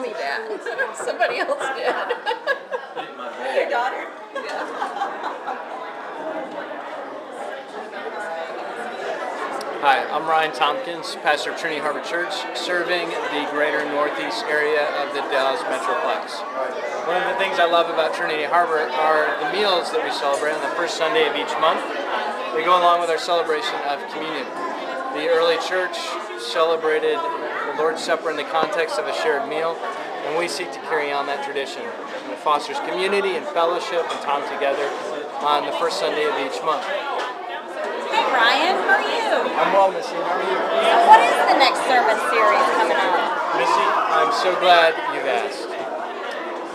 me that. Somebody else did. Your daughter? Yeah. Hi, I'm Ryan Tompkins, pastor of Trinity Harbor Church, serving the greater Northeast area of the Dallas Metroplex. One of the things I love about Trinity Harbor are the meals that we celebrate on the first Sunday of each month. They go along with our celebration of communion. The early church celebrated the Lord's Supper in the context of a shared meal, and we seek to carry on that tradition. It fosters community and fellowship and time together on the first Sunday of each month. Hey Ryan, how are you? I'm well, Missy. How are you? So what is the next sermon series coming up? Missy, I'm so glad you've asked.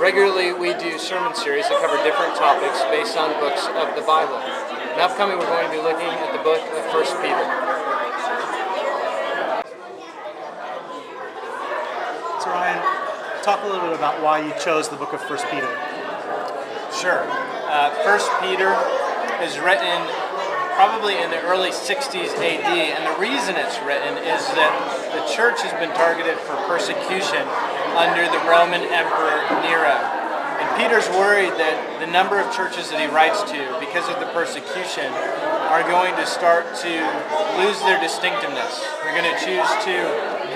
Regularly, we do sermon series that cover different topics based on books of the Bible. And upcoming, we're going to be looking at the book of 1 Peter. So Ryan, talk a little bit about why you chose the book of 1 Peter. Sure. 1 Peter is written probably in the early 60s AD, and the reason it's written is that the church has been targeted for persecution under the Roman Emperor Nero. And Peter's worried that the number of churches that he writes to, because of the persecution, are going to start to lose their distinctiveness. They're going to choose to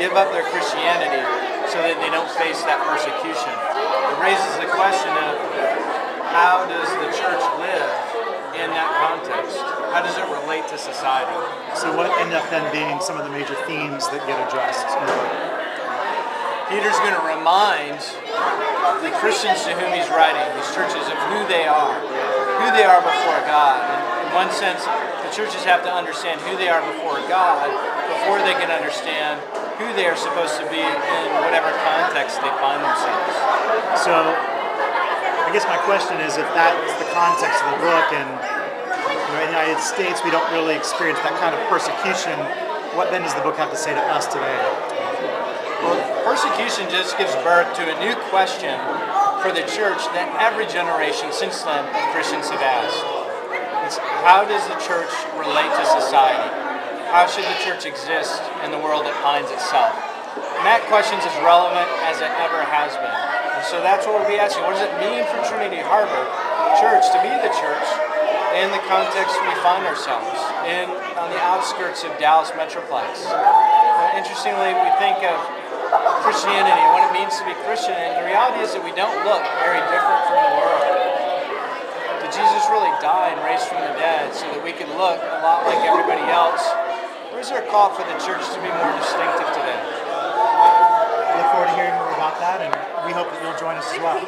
give up their Christianity so that they don't face that persecution. It raises the question of how does the church live in that context? How does it relate to society? So what end up then being some of the major themes that get addressed in the book? Peter's going to remind the Christians to whom he's writing, these churches, of who they are before God. And in one sense, the churches have to understand who they are before God before they can understand who they are supposed to be in whatever context they find themselves. So I guess my question is, if that's the context of the book, and in the United States we don't really experience that kind of persecution, what then does the book have to say to us today? Well, persecution just gives birth to a new question for the church that every generation since then Christians have asked. It's how does the church relate to society? How should the church exist in the world it finds itself? And that question is as relevant as it ever has been. And so that's what we'll be asking. What does it mean for Trinity Harbor Church to be the church in the context we find ourselves in, on the outskirts of Dallas Metroplex? Interestingly, we think of Christianity and what it means to be Christian, and the reality is that we don't look very different from the world. Did Jesus really die and raise from the dead so that we could look a lot like everybody else? Or is there a call for the church to be more distinctive today? I look forward to hearing more about that, and we hope that you'll join us as well.